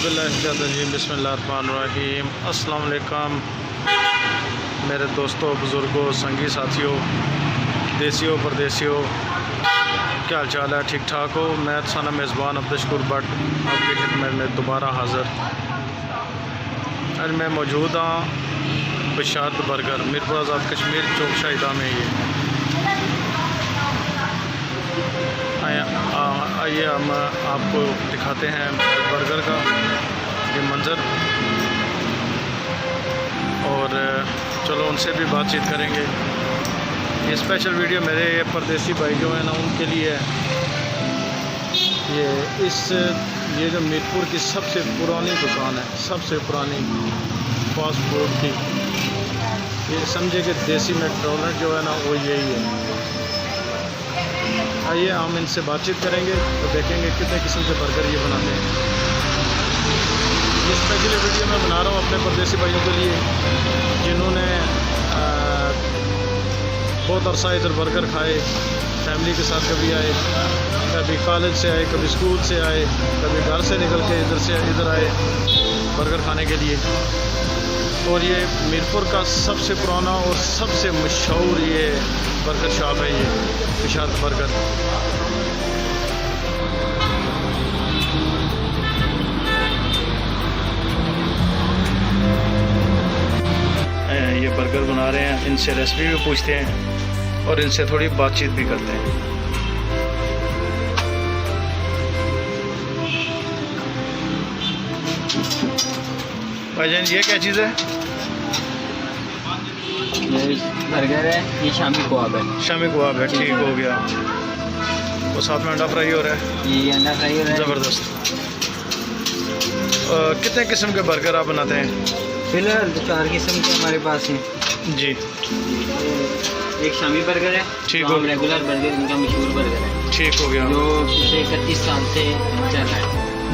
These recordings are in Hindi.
बिस्मिल्लाहिर्रहमानिर्रहीम। अस्सलाम वालेकुम मेरे दोस्तों, बुज़ुर्गों, संगी साथियों, देसियों परदेसियों, क्या हाल चाल है? ठीक ठाक हो? मैं साना मेज़बान अब्दुल भट्ट आपकी खिदमत में दोबारा हाज़िर। आज मैं मौजूद हाँ बिशारत बर्गर, मीरपुर आज़ाद कश्मीर, चौक शाहिदा में। ये आइए हम आपको दिखाते हैं बर्गर का ये मंज़र, और चलो उनसे भी बातचीत करेंगे। ये स्पेशल वीडियो मेरे ये परदेसी भाई जो है ना उनके लिए है। ये जो मीरपुर की सबसे पुरानी दुकान है, सबसे पुरानी फास्ट फूड की, ये समझे कि देसी मैकडॉनल्ड जो है ना वो यही है। आइए हम इनसे बातचीत करेंगे तो देखेंगे कितने किस्म के बर्गर ये बनाते हैं। ये स्पेशल वीडियो मैं बना रहा हूँ अपने परदेसी भाइयों के लिए जिन्होंने बहुत अरसा इधर बर्गर खाए, फैमिली के साथ कभी आए, कभी कॉलेज से आए, कभी स्कूल से आए, कभी घर से निकल के इधर आए बर्गर खाने के लिए। और ये मीरपुर का सबसे पुराना और सबसे मशहूर ये बर्गर शॉप है, ये बिशारत बर्गर। ये बर्गर बना रहे हैं, इनसे रेसिपी भी पूछते हैं और इनसे थोड़ी बातचीत भी करते हैं। भाईजान ये क्या चीज़ है? ये बर्गर है, ये शामी कबाब है। शामी कबाब है, ठीक हो गया। और साथ में अंडा फ्राई हो रहा है। ये अंडा फ्राई हो रहा है, ज़बरदस्त। कितने किस्म के बर्गर आप बनाते हैं? फिलहाल तो 4 किस्म के हमारे पास हैं जी। एक शामी बर्गर है, ठीक हो, हो रेगुलर बर्गर इनका मशहूर बर्गर है, ठीक हो गया, जो पिछले 31 साल से चल रहा है।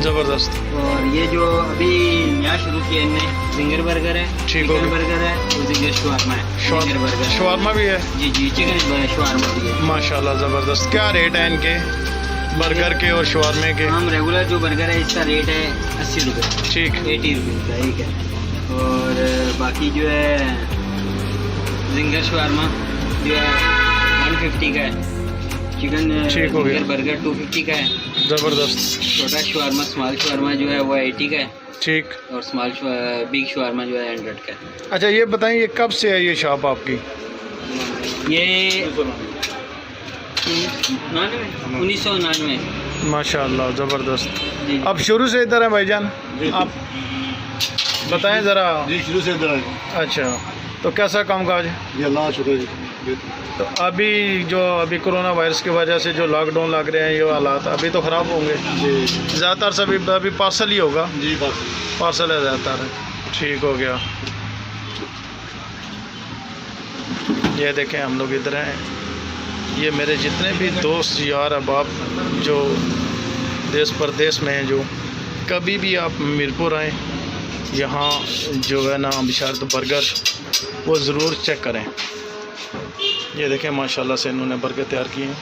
ज़बरदस्त। और ये जो अभी नया शुरू किया इनने, जिंगर बर्गर है, ठीक हो चिकन गया। बर्गर है और जिंगर शवारमा है। जिंगर बर्गर शवारमा भी है? जी जी, चिकन शवारमा भी है। माशाल्लाह ज़बरदस्त। क्या रेट है इनके बर्गर के और शवारमे के? हम रेगुलर जो बर्गर है इसका रेट है 80 रुपये, ठीक, 80 रुपये का एक है। और बाकी जो है जिंगर शवारमा जो है 150 का है, चिकन जिंगर बर्गर 250 का है। ज़बरदस्त। छोटा शवारमा स्मॉल शवारमा जो है वो 80 का है, ठीक। और बिग शवारमा जो है 100 का है। अच्छा ये बताएं, ये कब से है ये शॉप आपकी? ये 1999। माशाल्लाह ज़बरदस्त। जी अब शुरू से इधर है भाईजान? आप बताएं ज़रा। जी शुरू से इधर है। अच्छा, तो कैसा कामकाज? जी अल्लाह शुक्र जी। तो अभी कोरोना वायरस की वजह से जो लॉकडाउन लग रहे हैं, ये हालात अभी तो ख़राब होंगे जी। ज़्यादातर सभी अभी पार्सल ही होगा। जी बस पार्सल है ज़्यादातर। ठीक हो गया। ये देखें हम लोग इधर हैं। ये मेरे जितने भी दोस्त यार अहबाब जो देश परदेश में हैं, जो कभी भी आप मीरपुर आएँ, यहाँ जो है ना बिशारत बर्गर, वो ज़रूर चेक करें। ये देखें माशाल्लाह से इन्होंने बर्गर तैयार किए हैं।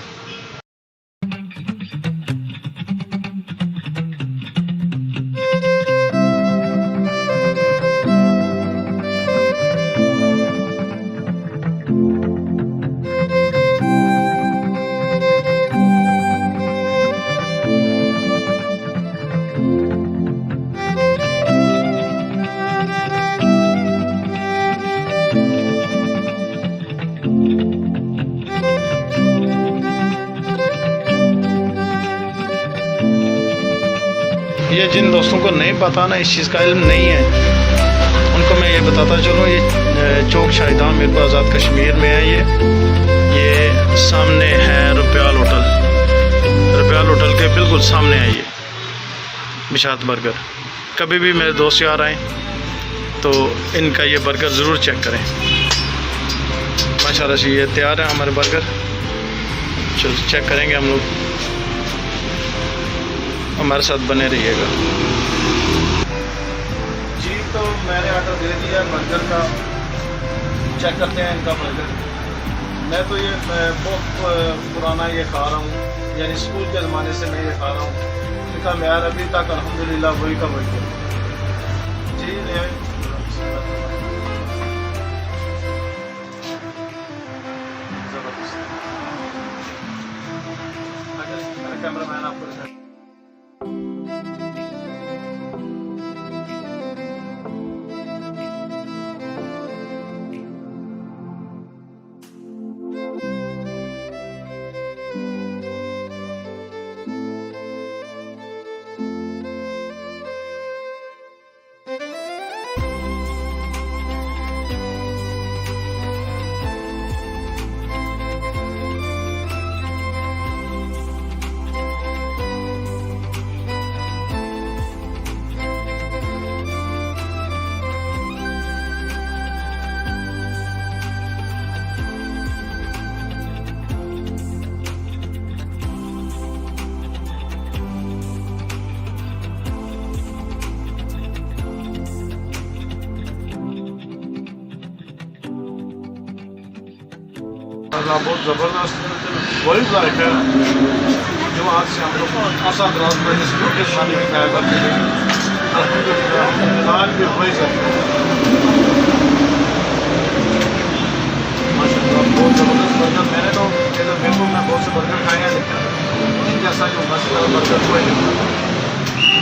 ये जिन दोस्तों को नहीं पता ना, इस चीज़ का इल्म नहीं है, उनको मैं ये बताता चलूँ। ये चौक शाहिदा मीरपुर आज़ाद कश्मीर में है। ये सामने है रुपयाल होटल, रुपयाल होटल के बिल्कुल सामने है ये बिशारत बर्गर। कभी भी मेरे दोस्त यार आएँ तो इनका ये बर्गर ज़रूर चेक करें। माशाल्लाह से ये तैयार है हमारे बर्गर। चलो चेक करेंगे हम लोग, हमारे साथ बने रहिएगा जी। तो मैंने ऑर्डर दे दिया बर्गर का, चेक करते हैं इनका बर्गर। मैं तो ये बहुत पुराना ये खा रहा हूँ, यानी स्कूल के ज़माने से मैं ये खा रहा हूँ। इनका मैयार अभी तक अल्हम्दुलिल्लाह वही का वही है। कैमरामैन आपको बहुत ज़बरदस्त वही जायका है जो आज से हम लोग आसान रात में के शादी में खाया करते थे। आज भी वही माशाल्लाह बहुत ज़बरदस्त बर्गर। मैंने तो मेरे में बहुत से बर्गर खाए हैं लेकिन उन्हीं जैसा जो मसाला बर्गर हुआ है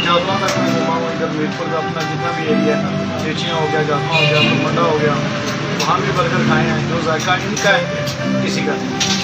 जादवा तक मैं घुमा हूँ। इधर मीरपुर का अपना जितना भी एरिया है, चेचियाँ हो गया, जादवा हो गया, मंडा हो गया, वहाँ भी बर्गर खाए हैं। जो जायका इनका है किसी का नहीं।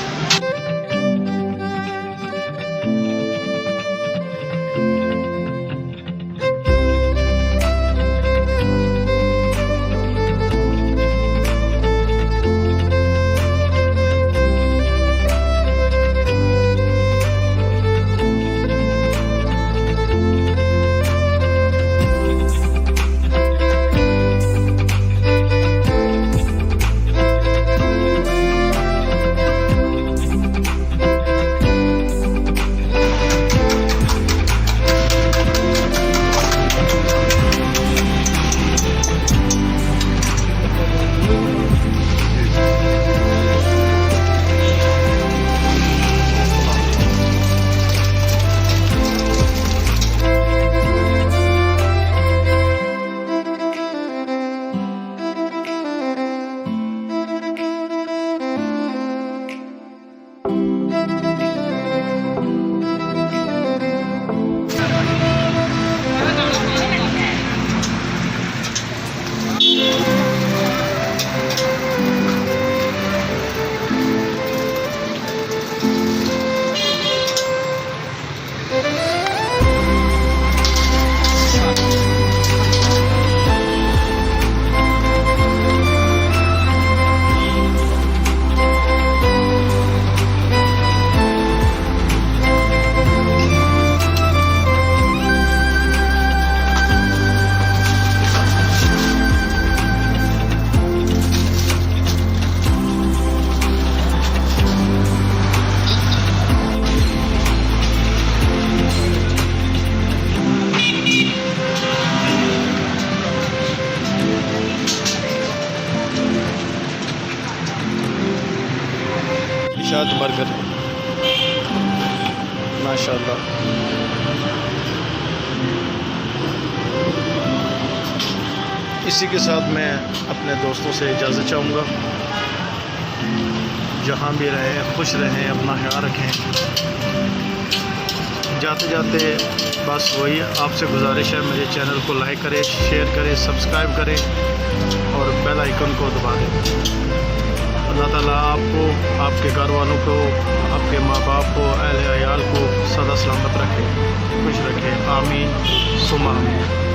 शाद बर्गर माशाल्लाह। इसी के साथ मैं अपने दोस्तों से इजाज़त चाहूँगा। जहाँ भी रहें खुश रहें, अपना ख्याल रखें। जाते जाते बस वही आपसे गुजारिश है, मेरे चैनल को लाइक करें, शेयर करें, सब्सक्राइब करें और बेल आइकन को दबा दें। अल्लाह ताला आपको, आपके घर वालों को, आपके माँ बाप को, अहले अयाल को सदा सलामत रखे, खुश रखे। आमीन सुमा आमीन।